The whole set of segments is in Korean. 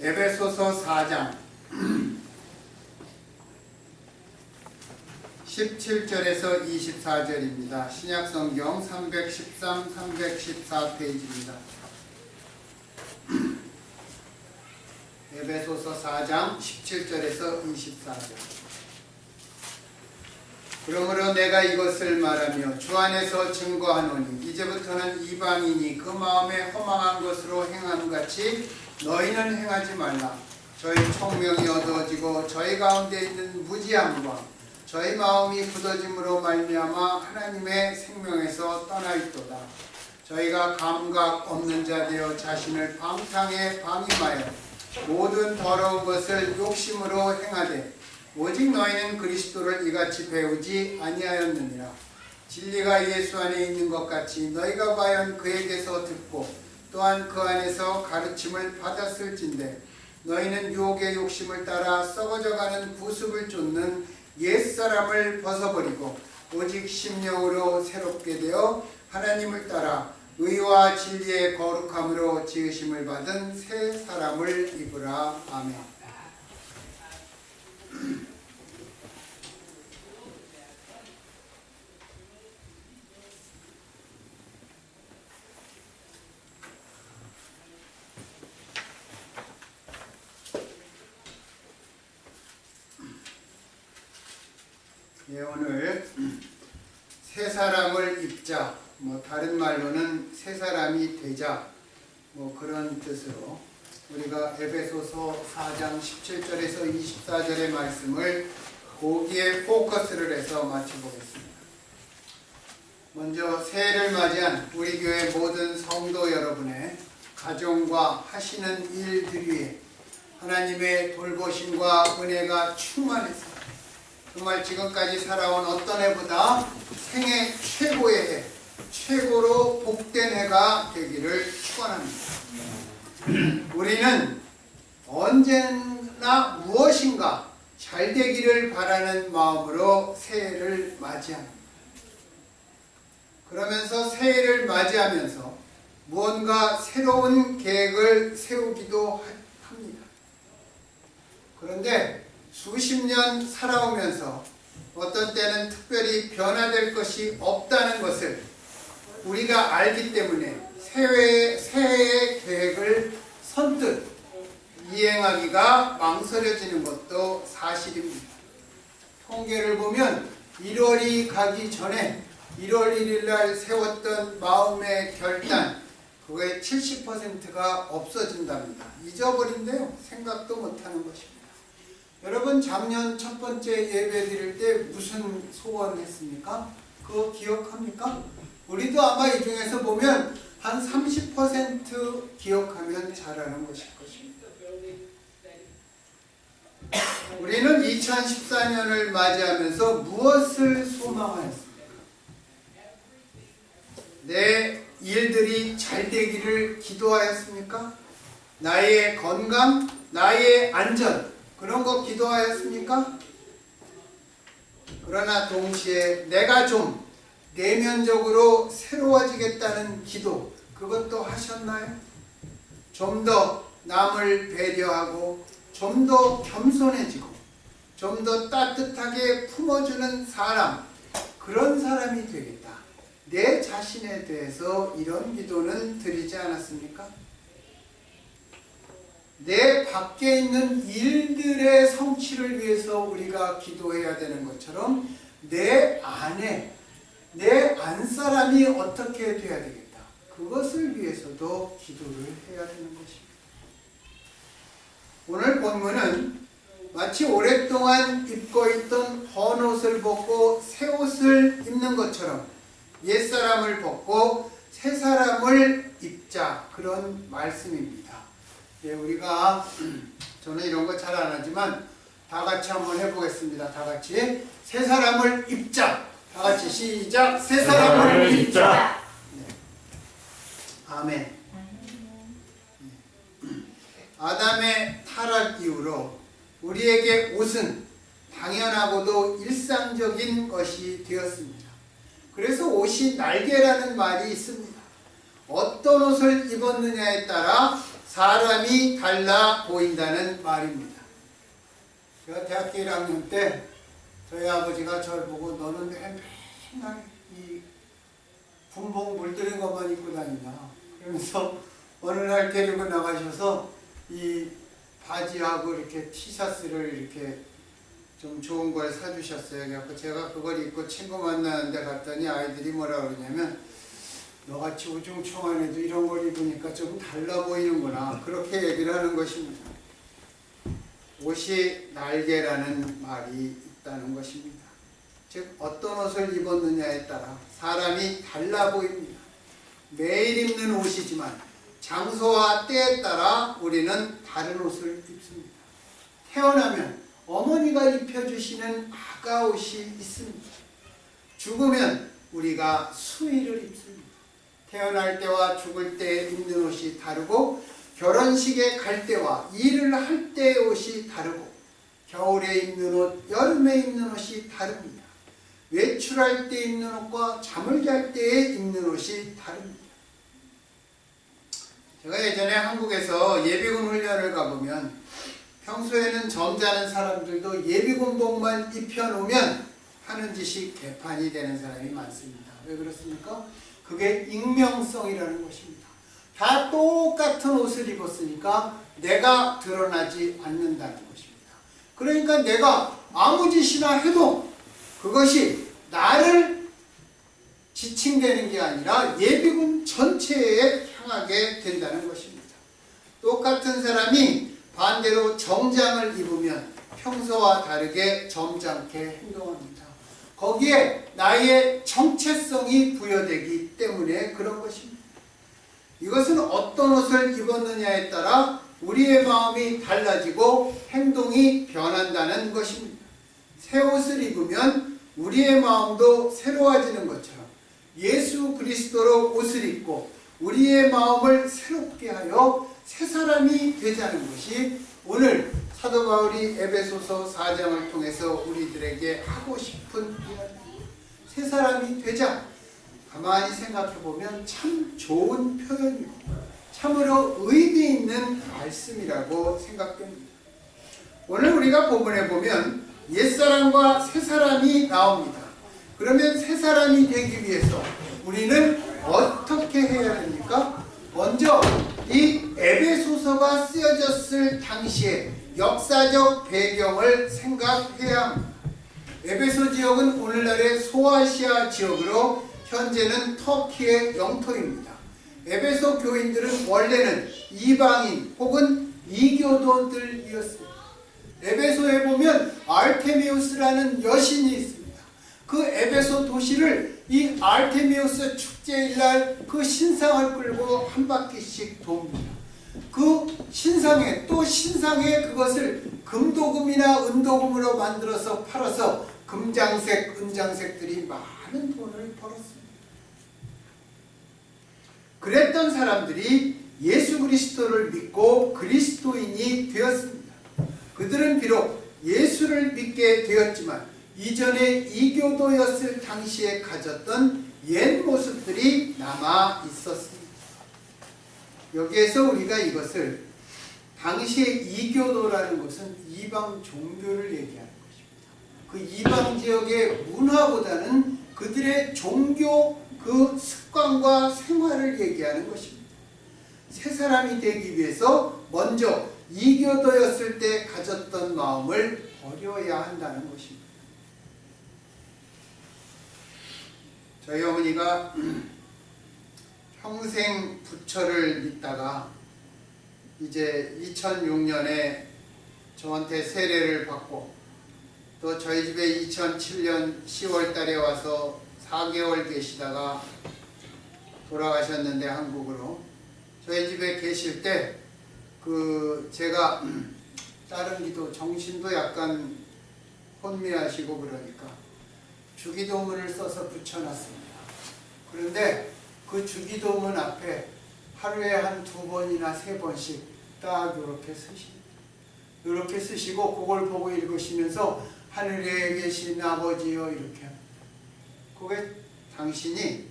에베소서 4장 17절에서 24절입니다. 신약성경 313, 314페이지입니다. 에베소서 4장 17절에서 24절. 그러므로 내가 이것을 말하며 주 안에서 증거하노니 이제부터는 이방인이 그 마음에 허망한 것으로 행함 같이 너희는 행하지 말라. 저희 총명이 어두워지고 저희 가운데 있는 무지함과 저희 마음이 굳어짐으로 말미암아 하나님의 생명에서 떠나 있도다. 저희가 감각 없는 자 되어 자신을 방탕에 방임하여 모든 더러운 것을 욕심으로 행하되 오직 너희는 그리스도를 이같이 배우지 아니하였느니라. 진리가 예수 안에 있는 것 같이 너희가 과연 그에게서 듣고 또한 그 안에서 가르침을 받았을진데 너희는 유혹의 욕심을 따라 썩어져가는 구습을 쫓는 옛사람을 벗어버리고 오직 심령으로 새롭게 되어 하나님을 따라 의와 진리의 거룩함으로 지으심을 받은 새 사람을 입으라. 아멘. 예, 오늘 새 사람을 입자, 다른 말로는 새 사람이 되자, 그런 뜻으로 우리가 에베소서 4장 17절에서 24절의 말씀을 거기에 포커스를 해서 마쳐보겠습니다. 먼저 새해를 맞이한 우리 교회 모든 성도 여러분의 가정과 하시는 일들 위에 하나님의 돌보심과 은혜가 충만해서 정말 지금까지 살아온 어떤 해보다 생애 최고의 해, 최고로 복된 해가 되기를 축원합니다. 우리는 언제나 무엇인가 잘 되기를 바라는 마음으로 새해를 맞이합니다. 그러면서 새해를 맞이하면서 무언가 새로운 계획을 세우기도 합니다. 그런데 수십 년 살아오면서 어떤 때는 특별히 변화될 것이 없다는 것을 우리가 알기 때문에 새해의 계획을 선뜻 이행하기가 망설여지는 것도 사실입니다. 통계를 보면 1월이 가기 전에 1월 1일 날 세웠던 마음의 결단, 그거의 70%가 없어진답니다. 잊어버린대요. 생각도 못하는 것입니다. 여러분, 작년 첫 번째 예배 드릴 때 무슨 소원했습니까? 그거 기억합니까? 우리도 아마 이 중에서 보면 한 30% 기억하면 잘하는 것일 것입니다. 우리는 2014년을 맞이하면서 무엇을 소망하였습니까? 내 일들이 잘 되기를 기도하였습니까? 나의 건강, 나의 안전, 그런 거 기도하였습니까? 그러나 동시에 내가 좀 내면적으로 새로워지겠다는 기도, 그것도 하셨나요? 좀 더 남을 배려하고 좀 더 겸손해지고 좀 더 따뜻하게 품어주는 사람, 그런 사람이 되겠다. 내 자신에 대해서 이런 기도는 드리지 않았습니까? 내 밖에 있는 일들의 성취를 위해서 우리가 기도해야 되는 것처럼 내 안에, 내 안사람이 어떻게 돼야 되겠다. 그것을 위해서도 기도를 해야 되는 것입니다. 오늘 본문은 마치 오랫동안 입고 있던 헌 옷을 벗고 새 옷을 입는 것처럼 옛사람을 벗고 새 사람을 입자, 그런 말씀입니다. 예, 우리가 저는 이런 거 잘 안 하지만 다 같이 한번 해보겠습니다. 다 같이 새 사람을 입자. 다 같이 시작. 새 사람을 입자. 네. 아멘. 아담의 타락 이후로 우리에게 옷은 당연하고도 일상적인 것이 되었습니다. 그래서 옷이 날개라는 말이 있습니다. 어떤 옷을 입었느냐에 따라 사람이 달라 보인다는 말입니다. 제가 대학교 1학년 때 저희 아버지가 저를 보고 너는 맨날 이 군복 물들인 것만 입고 다니냐 그러면서 어느 날 데리고 나가셔서 이 바지하고 이렇게 티셔츠를 이렇게 좀 좋은 걸 사주셨어요. 그래서 제가 그걸 입고 친구 만나는데 갔더니 아이들이 뭐라 그러냐면 너같이 우중충한 애도 이런 걸 입으니까 좀 달라 보이는구나 그렇게 얘기를 하는 것입니다. 옷이 날개라는 말이 있다는 것입니다. 즉 어떤 옷을 입었느냐에 따라 사람이 달라 보입니다. 매일 입는 옷이지만 장소와 때에 따라 우리는 다른 옷을 입습니다. 태어나면 어머니가 입혀주시는 아가 옷이 있습니다. 죽으면 우리가 수의를 입습니다. 태어날 때와 죽을 때 입는 옷이 다르고 결혼식에 갈 때와 일을 할 때의 옷이 다르고 겨울에 입는 옷, 여름에 입는 옷이 다릅니다. 외출할 때 입는 옷과 잠을 잘 때에 입는 옷이 다릅니다. 제가 예전에 한국에서 예비군 훈련을 가보면 평소에는 점잖은 사람들도 예비군복만 입혀놓으면 하는 짓이 개판이 되는 사람이 많습니다. 왜 그렇습니까? 그게 익명성이라는 것입니다. 다 똑같은 옷을 입었으니까 내가 드러나지 않는다는 것입니다. 그러니까 내가 아무 짓이나 해도 그것이 나를 지칭되는 게 아니라 예비군 전체에 향하게 된다는 것입니다. 똑같은 사람이 반대로 정장을 입으면 평소와 다르게 점잖게 행동합니다. 거기에 나의 정체성이 부여되기 때문에 그런 것입니다. 이것은 어떤 옷을 입었느냐에 따라 우리의 마음이 달라지고 행동이 변한다는 것입니다. 새 옷을 입으면 우리의 마음도 새로워지는 것처럼 예수 그리스도로 옷을 입고 우리의 마음을 새롭게 하여 새 사람이 되자는 것이 오늘 사도 바울이 에베소서 4장을 통해서 우리들에게 하고 싶은 이야기입니다. 새 사람이 되자. 가만히 생각해보면 참 좋은 표현이고 참으로 의미 있는 말씀이라고 생각됩니다. 오늘 우리가 본문에 보면 옛사람과 새사람이 나옵니다. 그러면 새사람이 되기 위해서 우리는 어떻게 해야 합니까? 먼저 이 에베소서가 쓰여졌을 당시의 역사적 배경을 생각해야 합니다. 에베소 지역은 오늘날의 소아시아 지역으로 현재는 터키의 영토입니다. 에베소 교인들은 원래는 이방인 혹은 이교도들이었습니다. 에베소에 보면 아르테미우스라는 여신이 있습니다. 그 에베소 도시를 이 아르테미우스 축제일날 그 신상을 끌고 한 바퀴씩 돕니다. 그 신상에 또 신상에 그것을 금도금이나 은도금으로 만들어서 팔아서 금장색, 은장색들이 많은 돈을 벌었습니다. 그랬던 사람들이 예수 그리스도를 믿고 그리스도인이 되었습니다. 그들은 비록 예수를 믿게 되었지만 이전에 이교도였을 당시에 가졌던 옛 모습들이 남아 있었습니다. 여기에서 우리가 이것을 당시의 이교도라는 것은 이방 종교를 얘기하는 것입니다. 그 이방 지역의 문화보다는 그들의 종교 그 습관과 생활을 얘기하는 것입니다. 새 사람이 되기 위해서 먼저 이교도였을 때 가졌던 마음을 버려야 한다는 것입니다. 저희 어머니가 평생 부처를 믿다가 이제 2006년에 저한테 세례를 받고 또 저희 집에 2007년 10월 달에 와서 4개월 계시다가 돌아가셨는데 한국으로 저희 집에 계실 때 제가 다른 기도 정신도 약간 혼미하시고 그러니까 주기도문을 써서 붙여놨습니다. 그런데 그 주기도문 앞에 하루에 한 2번이나 3번씩 딱 이렇게 쓰십니다. 이렇게 쓰시고 그걸 보고 읽으시면서 하늘에 계신 아버지여 이렇게 합니다. 그게 당신이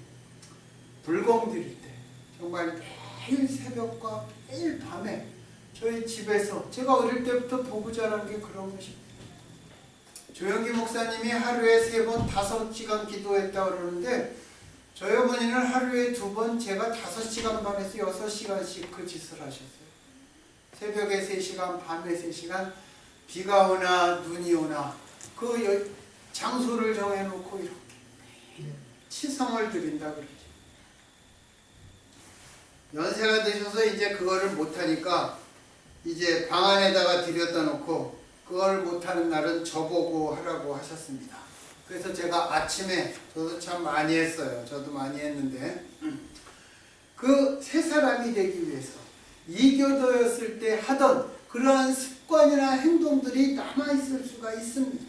불공 드릴 때 정말 매일 새벽과 매일 밤에 저희 집에서 제가 어릴 때부터 보고 자란 게 그런 것입니다. 조영기 목사님이 하루에 3번 5시간 기도했다고 그러는데 저희 어머니는 하루에 2번, 제가 5시간 반에서 6시간씩 그 짓을 하셨어요. 새벽에 3시간, 밤에 3시간, 비가 오나 눈이 오나 그 장소를 정해놓고 이렇게 치성을 드린다 그러죠. 연세가 드셔서 이제 그거를 못하니까 이제 방 안에다가 들여다 놓고 그걸 못하는 날은 저보고 하라고 하셨습니다. 그래서 제가 아침에, 저도 참 많이 했어요. 저도 많이 했는데 그 새 사람이 되기 위해서 이교도였을 때 하던 그러한 습관이나 행동들이 남아있을 수가 있습니다.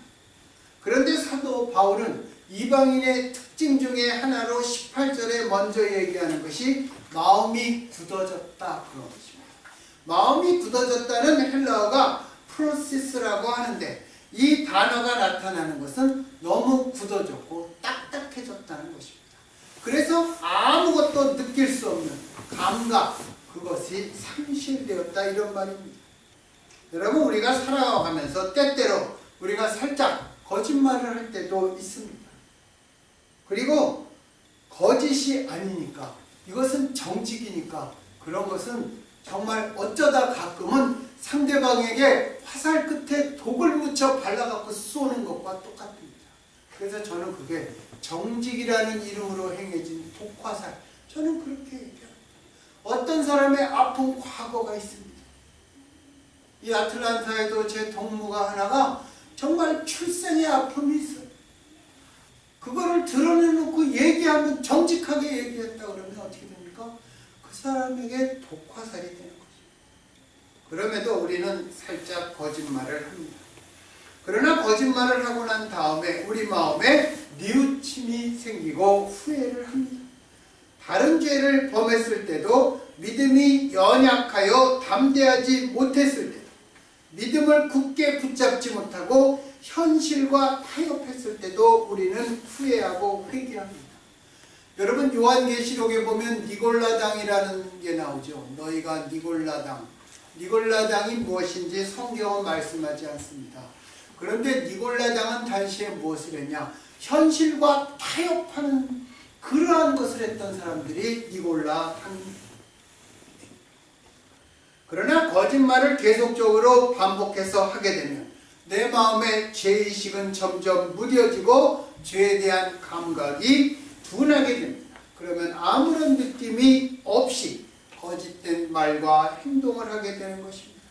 그런데 사도 바울은 이방인의 특징 중에 하나로 18절에 먼저 얘기하는 것이 마음이 굳어졌다 그런 것입니다. 마음이 굳어졌다는 헬라어가 프로시스라고 하는데 이 단어가 나타나는 것은 너무 굳어졌고 딱딱해졌다는 것입니다. 그래서 아무것도 느낄 수 없는 감각, 그것이 상실되었다 이런 말입니다. 여러분, 우리가 살아가면서 때때로 우리가 살짝 거짓말을 할 때도 있습니다. 그리고 거짓이 아니니까, 이것은 정직이니까 그런 것은 정말 어쩌다 가끔은 상대방에게 화살 끝에 독을 묻혀 발라갖고 쏘는 것과 똑같습니다. 그래서 저는 그게 정직이라는 이름으로 행해진 독화살, 저는 그렇게 얘기합니다. 어떤 사람의 아픈 과거가 있습니다. 이 아틀란타에도 제 동무가 하나가 정말 출생의 아픔이 있어요. 그거를 드러내놓고 얘기하면, 정직하게 얘기했다 그러면 어떻게 됩니까? 그 사람에게 독화살이 되는 거죠. 그럼에도 우리는 살짝 거짓말을 합니다. 그러나 거짓말을 하고 난 다음에 우리 마음에 뉘우침이 생기고 후회를 합니다. 다른 죄를 범했을 때도 믿음이 연약하여 담대하지 못했을 때, 믿음을 굳게 붙잡지 못하고 현실과 타협했을 때도 우리는 후회하고 회개합니다. 여러분, 요한계시록에 보면 니골라당이라는 게 나오죠. 너희가 니골라당. 니골라당이 무엇인지 성경은 말씀하지 않습니다. 그런데 니골라당은 당시에 무엇을 했냐? 현실과 타협하는 그러한 것을 했던 사람들이 니골라당입니다. 그러나 거짓말을 계속적으로 반복해서 하게 되면 내 마음의 죄의식은 점점 무뎌지고 죄에 대한 감각이 둔하게 됩니다. 그러면 아무런 느낌이 없이 거짓된 말과 행동을 하게 되는 것입니다.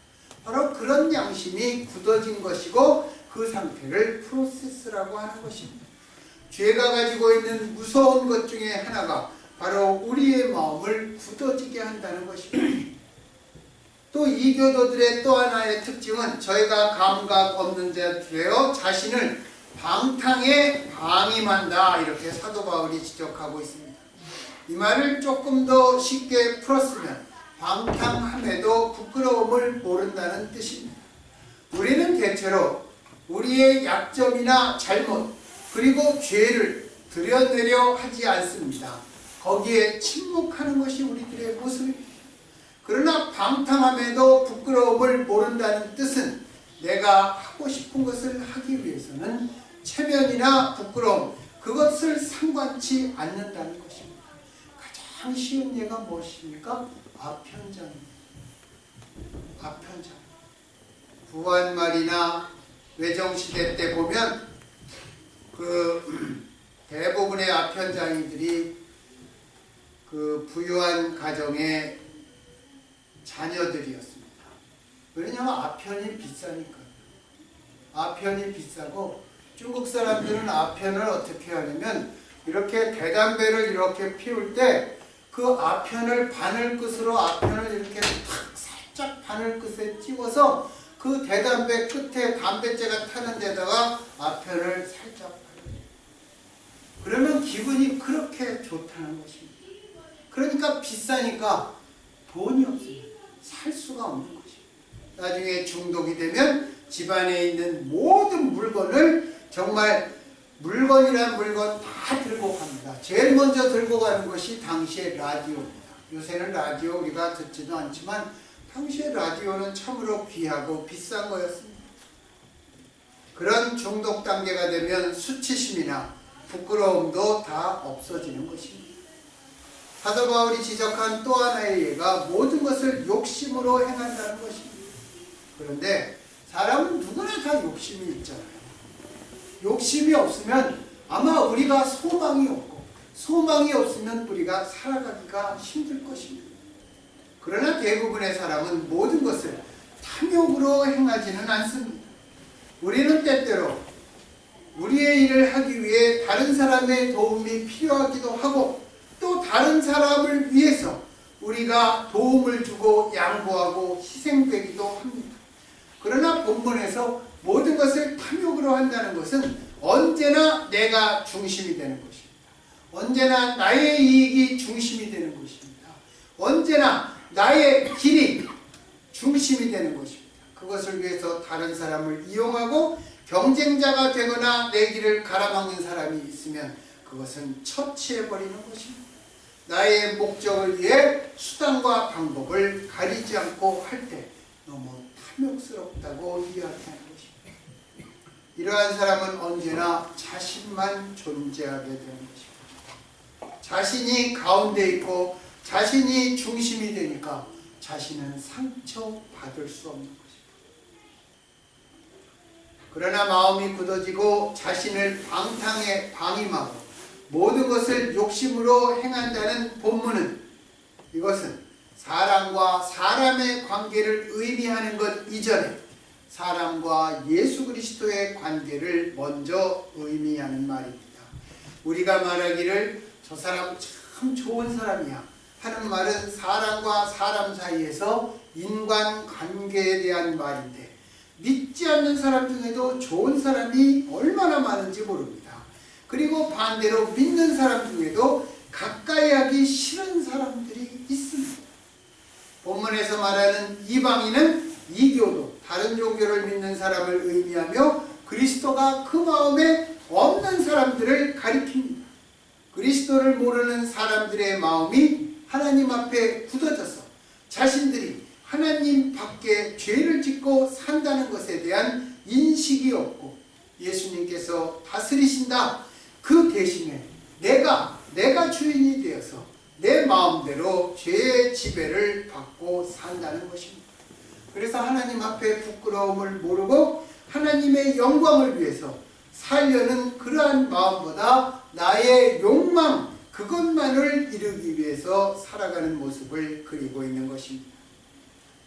바로 그런 양심이 굳어진 것이고 그 상태를 프로세스라고 하는 것입니다. 죄가 가지고 있는 무서운 것 중에 하나가 바로 우리의 마음을 굳어지게 한다는 것입니다. 또 이교도들의 또 하나의 특징은 저희가 감각 없는 자 되어 자신을 방탕에 방임한다, 이렇게 사도 바울이 지적하고 있습니다. 이 말을 조금 더 쉽게 풀었으면 방탕함에도 부끄러움을 모른다는 뜻입니다. 우리는 대체로 우리의 약점이나 잘못 그리고 죄를 드러내려 하지 않습니다. 거기에 침묵하는 것이 우리들의 모습입니다. 그러나 방탕함에도 부끄러움을 모른다는 뜻은 내가 하고 싶은 것을 하기 위해서는 체면이나 부끄러움, 그것을 상관치 않는다는 것입니다. 가장 쉬운 예가 무엇입니까? 아편장입니다. 아편장. 부활말이나 외정시대 때 보면 대부분의 아편장이들이 부유한 가정의 자녀들이었습니다. 왜냐하면 아편이 비싸니까요. 아편이 비싸고 중국 사람들은 아편을 어떻게 하냐면 이렇게 대담배를 이렇게 피울 때 그 아편을 바늘끝으로 아편을 이렇게 탁 살짝 바늘끝에 찍어서 그 대담배 끝에 담배째가 타는 데다가 아편을 살짝 바르죠. 그러면 기분이 그렇게 좋다는 것입니다. 그러니까 비싸니까 돈이 없습니다. 살 수가 없는 것입니다. 나중에 중독이 되면 집안에 있는 모든 물건을, 정말 물건이란 물건 다 들고 갑니다. 제일 먼저 들고 가는 것이 당시의 라디오입니다. 요새는 라디오 우리가 듣지도 않지만 당시에 라디오는 참으로 귀하고 비싼 거였습니다. 그런 중독 단계가 되면 수치심이나 부끄러움도 다 없어지는 것입니다. 사도 바울이 지적한 또 하나의 예가 모든 것을 욕심으로 행한다는 것입니다. 그런데 사람은 누구나 다 욕심이 있잖아요. 욕심이 없으면 아마 우리가 소망이 없고, 소망이 없으면 우리가 살아가기가 힘들 것입니다. 그러나 대부분의 사람은 모든 것을 탐욕으로 행하지는 않습니다. 우리는 때때로 우리의 일을 하기 위해 다른 사람의 도움이 필요하기도 하고, 또 다른 사람을 위해서 우리가 도움을 주고 양보하고 희생되기도 합니다. 그러나 본문에서 모든 것을 탐욕으로 한다는 것은 언제나 내가 중심이 되는 것입니다. 언제나 나의 이익이 중심이 되는 것입니다. 언제나 나의 길이 중심이 되는 것입니다. 그것을 위해서 다른 사람을 이용하고 경쟁자가 되거나 내 길을 가로막는 사람이 있으면 그것은 처치해버리는 것입니다. 나의 목적을 위해 수단과 방법을 가리지 않고 할 때 너무 탐욕스럽다고 이야기하는 것입니다. 이러한 사람은 언제나 자신만 존재하게 되는 것입니다. 자신이 가운데 있고 자신이 중심이 되니까 자신은 상처받을 수 없는 것입니다. 그러나 마음이 굳어지고 자신을 방탕에 방임하고 모든 것을 욕심으로 행한다는 본문은, 이것은 사람과 사람의 관계를 의미하는 것 이전에 사람과 예수 그리스도의 관계를 먼저 의미하는 말입니다. 우리가 말하기를 저 사람 참 좋은 사람이야 하는 말은 사람과 사람 사이에서 인간관계에 대한 말인데, 믿지 않는 사람 중에도 좋은 사람이 얼마나 많은지 모릅니다. 그리고 반대로 믿는 사람 중에도 가까이 하기 싫은 사람들이 있습니다. 본문에서 말하는 이방인은 이교도, 다른 종교를 믿는 사람을 의미하며 그리스도가 그 마음에 없는 사람들을 가리킵니다. 그리스도를 모르는 사람들의 마음이 하나님 앞에 굳어져서 자신들이 하나님 밖에 죄를 짓고 산다는 것에 대한 인식이 없고, 예수님께서 다스리신다, 그 대신에 내가 주인이 되어서 내 마음대로 죄의 지배를 받고 산다는 것입니다. 그래서 하나님 앞에 부끄러움을 모르고 하나님의 영광을 위해서 살려는 그러한 마음보다 나의 욕망, 그것만을 이루기 위해서 살아가는 모습을 그리고 있는 것입니다.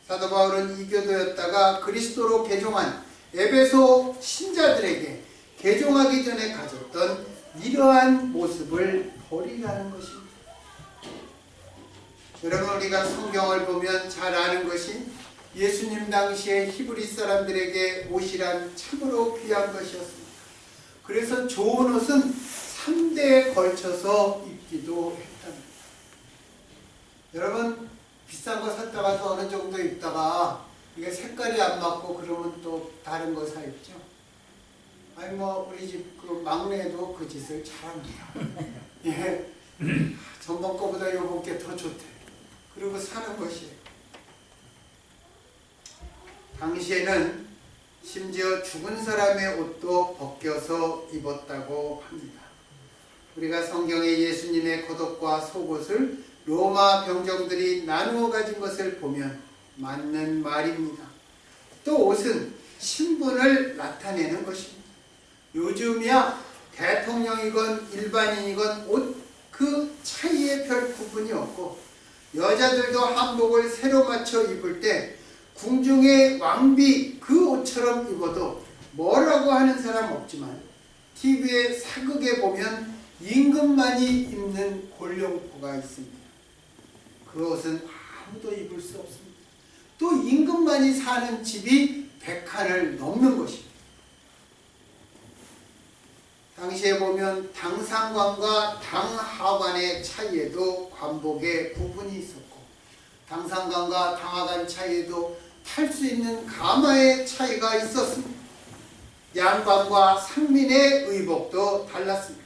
사도 바울은 이교도였다가 그리스도로 개종한 에베소 신자들에게 개종하기 전에 가졌던 이러한 모습을 버리라는 것입니다. 여러분, 우리가 성경을 보면 잘 아는 것이 예수님 당시에 히브리 사람들에게 옷이란 참으로 귀한 것이었습니다. 그래서 좋은 옷은 3대에 걸쳐서 입기도 했답니다. 여러분, 비싼 거 샀다가 어느 정도 입다가 이게 색깔이 안 맞고 그러면 또 다른 거 사 입죠. 아니 우리 집 그 막내도 그 짓을 잘합니다. 예, 전번 거보다 요번 게 더 좋대. 그리고 사는 것이에요. 당시에는 심지어 죽은 사람의 옷도 벗겨서 입었다고 합니다. 우리가 성경에 예수님의 겉옷과 속옷을 로마 병정들이 나누어 가진 것을 보면 맞는 말입니다. 또 옷은 신분을 나타내는 것입니다. 요즘이야 대통령이건 일반인이건 옷 그 차이에 별 구분이 없고, 여자들도 한복을 새로 맞춰 입을 때 궁중의 왕비 그 옷처럼 입어도 뭐라고 하는 사람 없지만, TV에 사극에 보면 임금만이 입는 골룡포가 있습니다. 그 옷은 아무도 입을 수 없습니다. 또 임금만이 사는 집이 100칸을 넘는 것입니다. 당시에 보면 당상관과 당하관의 차이에도 관복에 구분이 있었고, 당상관과 당하관 차이에도 탈 수 있는 가마의 차이가 있었습니다. 양반과 상민의 의복도 달랐습니다.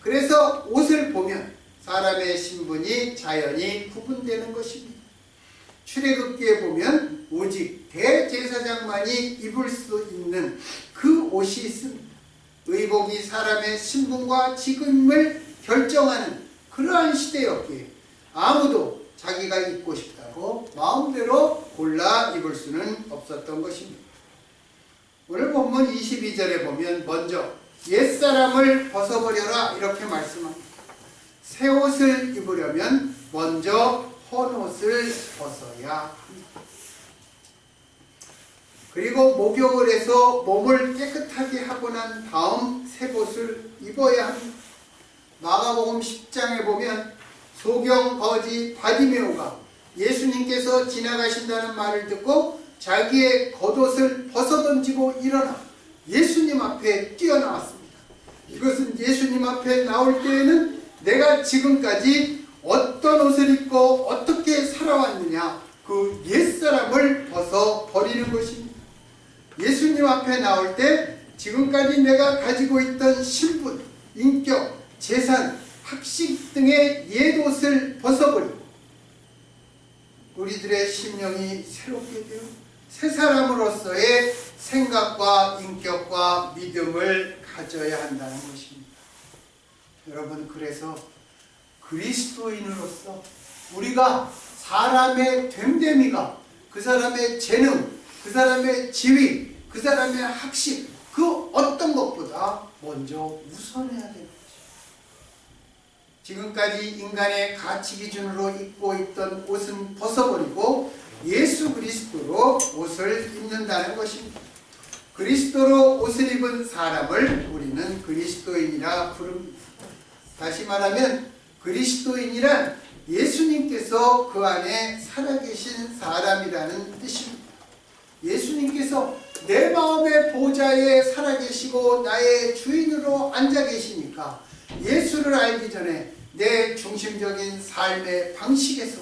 그래서 옷을 보면 사람의 신분이 자연히 구분되는 것입니다. 출애굽기에 보면 오직 대제사장만이 입을 수 있는 그 옷이 있습니다. 의복이 사람의 신분과 직임을 결정하는 그러한 시대였기에 아무도 자기가 입고 싶다고 마음대로 골라 입을 수는 없었던 것입니다. 오늘 본문 22절에 보면 먼저 옛사람을 벗어버려라 이렇게 말씀합니다. 새 옷을 입으려면 먼저 헌 옷을 벗어야 합니다. 그리고 목욕을 해서 몸을 깨끗하게 하고 난 다음 새 옷을 입어야 합니다. 마가복음 10장에 보면 소경 거지 바디메오가 예수님께서 지나가신다는 말을 듣고 자기의 겉옷을 벗어던지고 일어나 예수님 앞에 뛰어나왔습니다. 이것은 예수님 앞에 나올 때에는 내가 지금까지 어떤 옷을 입고 어떻게 살아왔느냐 그 옛사람을 벗어버리는 것입니다. 예수님 앞에 나올 때 지금까지 내가 가지고 있던 신분, 인격, 재산, 학식 등의 옛옷을 벗어버리고 우리들의 심령이 새롭게 되어 새 사람으로서의 생각과 인격과 믿음을 가져야 한다는 것입니다. 여러분, 그래서 그리스도인으로서 우리가 사람의 됨됨이가 그 사람의 재능, 그 사람의 지위, 그 사람의 학식 그 어떤 것보다 먼저 우선해야 되는 거죠. 지금까지 인간의 가치 기준으로 입고 있던 옷은 벗어버리고 예수 그리스도로 옷을 입는다는 것입니다. 그리스도로 옷을 입은 사람을 우리는 그리스도인이라 부릅니다. 다시 말하면 그리스도인이란 예수님께서 그 안에 살아계신 사람이라는 뜻입니다. 예수님께서 내 마음의 보좌에 살아계시고 나의 주인으로 앉아 계시니까 예수를 알기 전에 내 중심적인 삶의 방식에서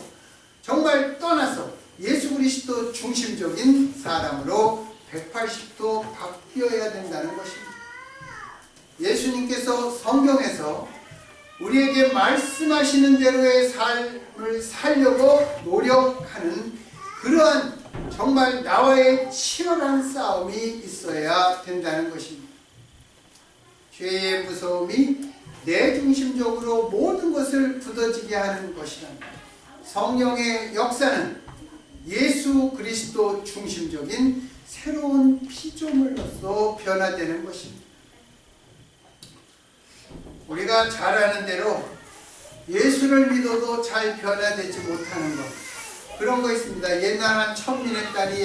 정말 떠나서 예수 그리스도 중심적인 사람으로 180도 바뀌어야 된다는 것입니다. 예수님께서 성경에서 우리에게 말씀하시는 대로의 삶을 살려고 노력하는 그러한 정말 나와의 치열한 싸움이 있어야 된다는 것입니다. 죄의 무서움이 내 중심적으로 모든 것을 굳어지게 하는 것이란다. 성령의 역사는 예수 그리스도 중심적인 새로운 피조물로서 변화되는 것입니다. 우리가 잘 아는 대로 예수를 믿어도 잘 변화되지 못하는 것, 그런 거 있습니다. 옛날 한 천민의 딸이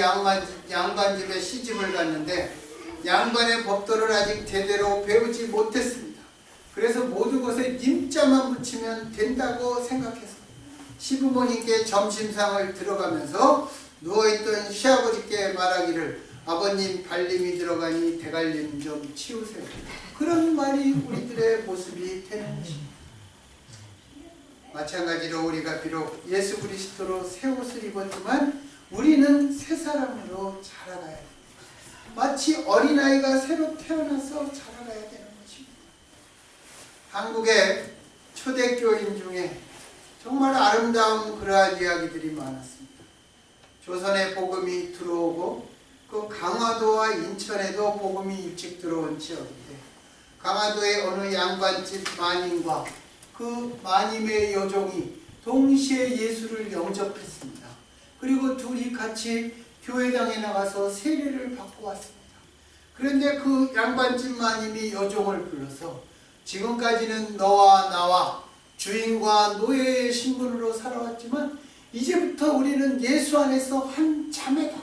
양반집에 시집을 갔는데 양반의 법도를 아직 제대로 배우지 못했습니다. 그래서 모든 것에 님자만 붙이면 된다고 생각해서 시부모님께 점심상을 들어가면서 누워있던 시아버지께 말하기를 아버님 발림이 들어가니 대갈림 좀 치우세요. 그런 말이 우리들의 모습이 되는 것입니다. 마찬가지로 우리가 비록 예수 그리스도로 새 옷을 입었지만 우리는 새 사람으로 자라가야 됩니다. 마치 어린아이가 새로 태어나서 자라가야 되는 것입니다. 한국의 초대교인 중에 정말 아름다운 그러한 이야기들이 많았습니다. 조선에 복음이 들어오고 그 강화도와 인천에도 복음이 일찍 들어온 지역인데 강화도의 어느 양반집 마님과 그 마님의 여종이 동시에 예수를 영접했습니다. 그리고 둘이 같이 교회당에 나가서 세례를 받고 왔습니다. 그런데 그 양반집 마님이 여종을 불러서 지금까지는 너와 나와 주인과 노예의 신분으로 살아왔지만 이제부터 우리는 예수 안에서 한 자매다.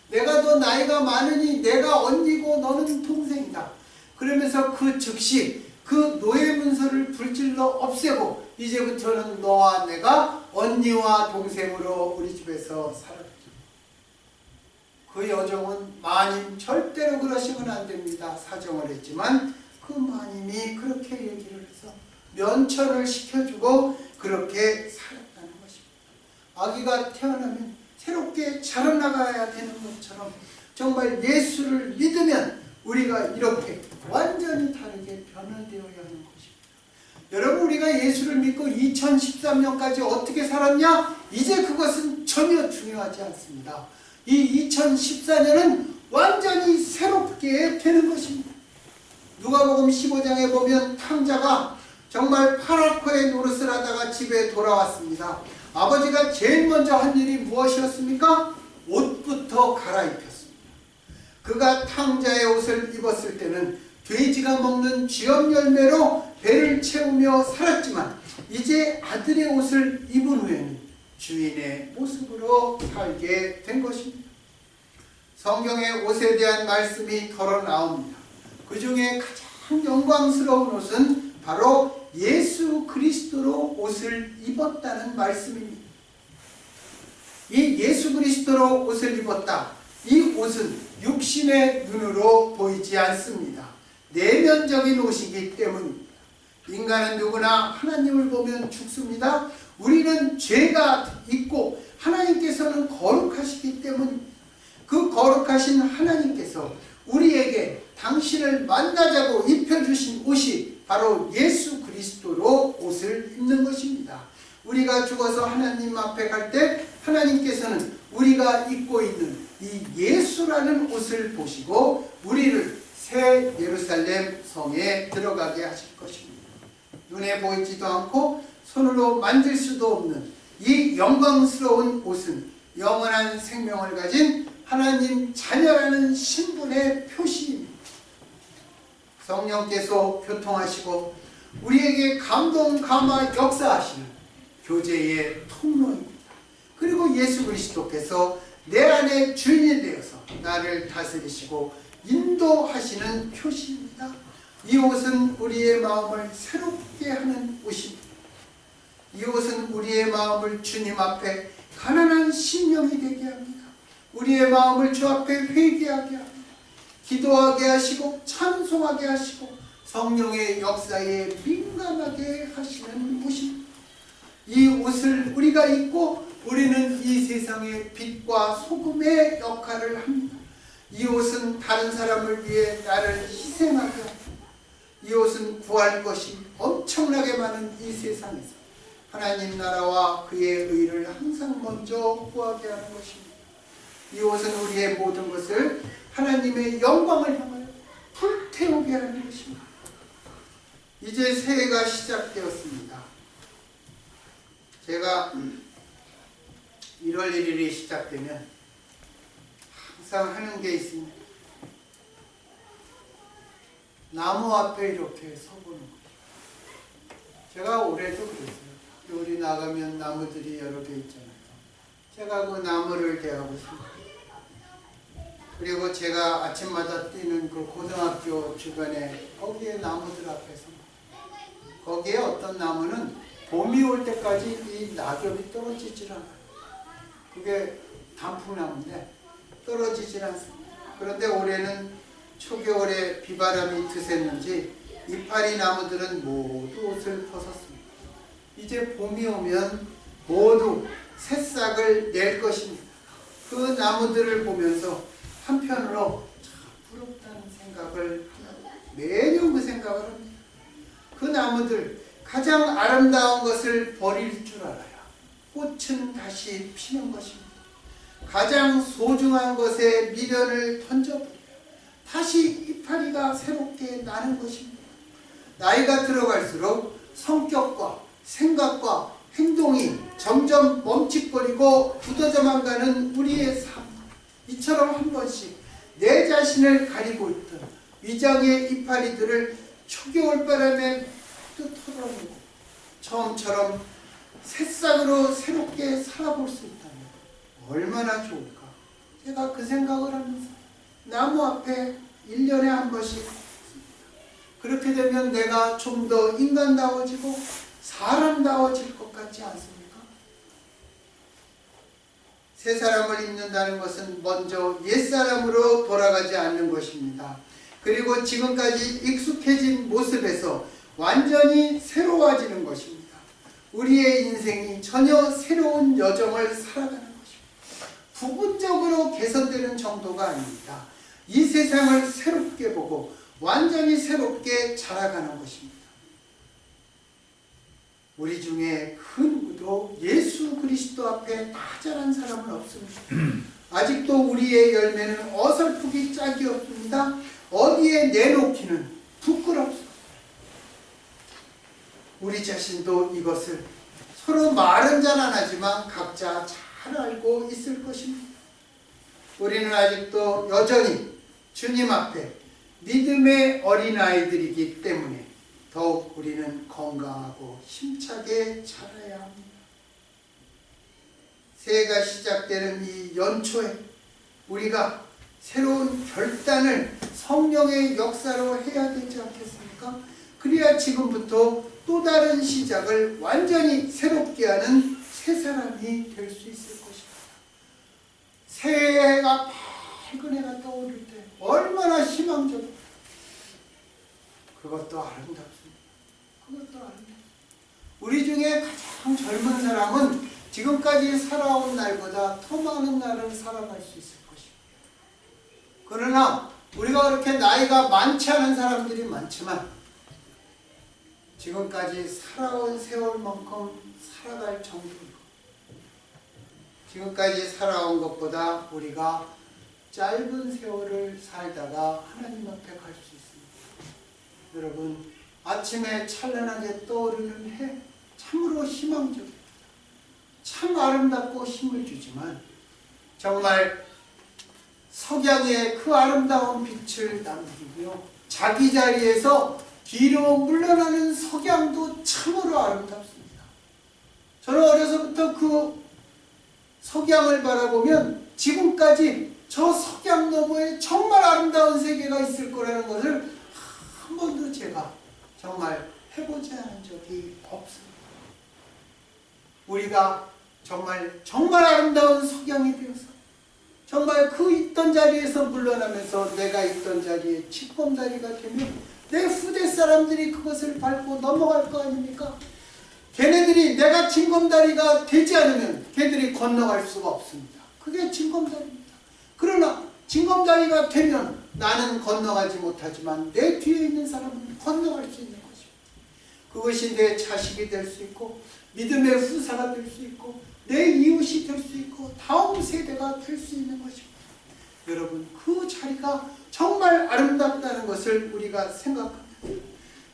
내가 더 나이가 많으니 내가 언니고 너는 동생이다. 그러면서 그 즉시 그 노예 문서를 불질러 없애고 이제부터는 너와 내가 언니와 동생으로 우리 집에서 살아가자. 그 여종은 마님 절대로 그러시면 안 됩니다. 사정을 했지만 그 마님이 그렇게 얘기를 해서 면천을 시켜주고 그렇게 살았다는 것입니다. 아기가 태어나면 새롭게 자라나가야 되는 것처럼 정말 예수를 믿으면 우리가 이렇게 완전히 다르게 변화되어야 하는 것입니다. 여러분, 우리가 예수를 믿고 2013년까지 어떻게 살았냐? 이제 그것은 전혀 중요하지 않습니다. 이 2014년은 완전히 새롭게 되는 것입니다. 누가복음 15장에 보면 탕자가 정말 파라코의 노릇을 하다가 집에 돌아왔습니다. 아버지가 제일 먼저 한 일이 무엇이었습니까? 옷부터 갈아입혔습니다. 그가 탕자의 옷을 입었을 때는 돼지가 먹는 쥐엄 열매로 배를 채우며 살았지만 이제 아들의 옷을 입은 후에는 주인의 모습으로 살게 된 것입니다. 성경의 옷에 대한 말씀이 털어 나옵니다. 그 중에 가장 영광스러운 옷은 바로 예수 그리스도로 옷을 입었다는 말씀입니다. 이 예수 그리스도로 옷을 입었다. 이 옷은 육신의 눈으로 보이지 않습니다. 내면적인 옷이기 때문입니다. 인간은 누구나 하나님을 보면 죽습니다. 우리는 죄가 있고 하나님께서는 거룩하시기 때문입니다. 그 거룩하신 하나님께서 우리에게 당신을 만나자고 입혀주신 옷이 바로 예수 그리스도로 옷을 입는 것입니다. 우리가 죽어서 하나님 앞에 갈 때 하나님께서는 우리가 입고 있는 이 예수라는 옷을 보시고 우리를 새 예루살렘 성에 들어가게 하실 것입니다. 눈에 보이지도 않고 손으로 만질 수도 없는 이 영광스러운 옷은 영원한 생명을 가진 하나님 자녀라는 신분의 표시입니다. 성령께서 교통하시고 우리에게 감동, 감화, 역사하시는 교제의 통로입니다. 그리고 예수 그리스도께서 내 안에 주인이 되어서 나를 다스리시고 인도하시는 표시입니다. 이 옷은 우리의 마음을 새롭게 하는 옷입니다. 이 옷은 우리의 마음을 주님 앞에 가난한 심령이 되게 합니다. 우리의 마음을 주 앞에 회개하게 합니다. 기도하게 하시고 찬송하게 하시고 성령의 역사에 민감하게 하시는 옷입니다. 이 옷을 우리가 입고 우리는 이 세상의 빛과 소금의 역할을 합니다. 이 옷은 다른 사람을 위해 나를 희생하게 합니다. 이 옷은 구할 것이 엄청나게 많은 이 세상에서 하나님 나라와 그의 의를 항상 먼저 구하게 하는 것입니다. 이 옷은 우리의 모든 것을 하나님의 영광을 향하여 불태우게 하는 것입니다. 이제 새해가 시작되었습니다. 제가 1월 1일이 시작되면 항상 하는 게 있습니다. 나무 앞에 이렇게 서보는 거예요. 제가 올해도 그랬어요. 우리 나가면 나무들이 여러 개 있잖아요. 제가 그 나무를 대하고 있습니다. 그리고 제가 아침마다 뛰는 그 고등학교 주변에 거기에 나무들 앞에서 거기에 어떤 나무는 봄이 올 때까지 이 낙엽이 떨어지질 않아요. 그게 단풍나무인데 떨어지질 않습니다. 그런데 올해는 초겨울에 비바람이 드셌는지 이파리 나무들은 모두 옷을 벗었습니다. 이제 봄이 오면 모두 새싹을 낼 것입니다. 그 나무들을 보면서 한편으로 참 부럽다는 생각을 매년 그 생각을 합니다. 그 나무들 가장 아름다운 것을 버릴 줄 알아야 꽃은 다시 피는 것입니다. 가장 소중한 것에 미련을 던져버려야 다시 이파리가 새롭게 나는 것입니다. 나이가 들어갈수록 성격과 생각과 행동이 점점 멈칫거리고 굳어져만 가는 우리의 삶, 이처럼 한 번씩 내 자신을 가리고 있던 위장의 이파리들을 초겨울 바람에 털어내고 처음처럼 새싹으로 새롭게 살아볼 수 있다면 얼마나 좋을까. 제가 그 생각을 하면서 나무 앞에 1년에 한 번씩 그렇게 되면 내가 좀 더 인간다워지고 사람다워질 것 같지 않습니까? 새 사람을 입는다는 것은 먼저 옛사람으로 돌아가지 않는 것입니다. 그리고 지금까지 익숙해진 모습에서 완전히 새로워지는 것입니다. 우리의 인생이 전혀 새로운 여정을 살아가는 것입니다. 부분적으로 개선되는 정도가 아닙니다. 이 세상을 새롭게 보고 완전히 새롭게 자라가는 것입니다. 우리 중에 그 누구도 예수 그리스도 앞에 다 자란 사람은 없습니다. 아직도 우리의 열매는 어설프기 짝이 없습니다. 어디에 내놓기는 부끄럽습니다. 우리 자신도 이것을 서로 말은 잘 안 하지만 각자 잘 알고 있을 것입니다. 우리는 아직도 여전히 주님 앞에 믿음의 어린아이들이기 때문에 더욱 우리는 건강하고 힘차게 자라야 합니다. 새해가 시작되는 이 연초에 우리가 새로운 결단을 성령의 역사로 해야 되지 않겠습니까? 그래야 지금부터 또 다른 시작을 완전히 새롭게 하는 새 사람이 될 수 있을 것입니다. 새해가 밝은 해가 떠오를 때 얼마나 희망적이고 그것도 아름답습니다. 그것도 아름답습니다. 우리 중에 가장 젊은 사람은 지금까지 살아온 날보다 더 많은 날을 살아갈 수 있을 것입니다. 그러나 우리가 그렇게 나이가 많지 않은 사람들이 많지만 지금까지 살아온 세월만큼 살아갈 정도이고 지금까지 살아온 것보다 우리가 짧은 세월을 살다가 하나님 앞에 갈 수 있습니다. 여러분, 아침에 찬란하게 떠오르는 해 참으로 희망적입니다. 참 아름답고 힘을 주지만 정말 석양의 그 아름다운 빛을 남기며 자기 자리에서 뒤로 물러나는 석양도 참으로 아름답습니다. 저는 어려서부터 그 석양을 바라보면 지금까지 저 석양 너머에 정말 아름다운 세계가 있을 거라는 것을 한 번도 제가 정말 해보지 않은 적이 없습니다. 우리가 정말 아름다운 석양이 되어서 정말 그 있던 자리에서 물러나면서 내가 있던 자리에 찌꺼다리가 되면 내 후대 사람들이 그것을 밟고 넘어갈 거 아닙니까? 걔네들이 내가 징검다리가 되지 않으면 걔들이 건너갈 수가 없습니다. 그게 징검다리입니다. 그러나 징검다리가 되면 나는 건너가지 못하지만 내 뒤에 있는 사람은 건너갈 수 있는 것입니다. 그것이 내 자식이 될 수 있고 믿음의 후사가 될 수 있고 내 이웃이 될 수 있고 다음 세대가 될 수 있는 것입니다. 여러분, 그 자리가 정말 아름답다는 것을 우리가 생각합니다.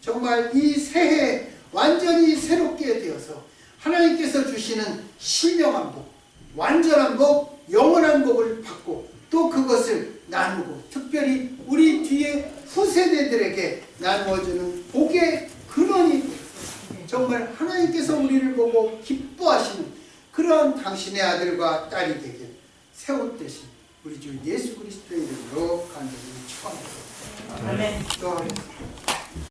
정말 이 새해 완전히 새롭게 되어서 하나님께서 주시는 신령한 복, 완전한 복, 영원한 복을 받고 또 그것을 나누고 특별히 우리 뒤에 후세대들에게 나누어주는 복의 근원이 되어서 정말 하나님께서 우리를 보고 기뻐하시는 그러한 당신의 아들과 딸이 되길 세운 대신 우리 주 예수 그리스도의 이름으로 간절히 축원합니다. 아멘. 기도하겠습니다.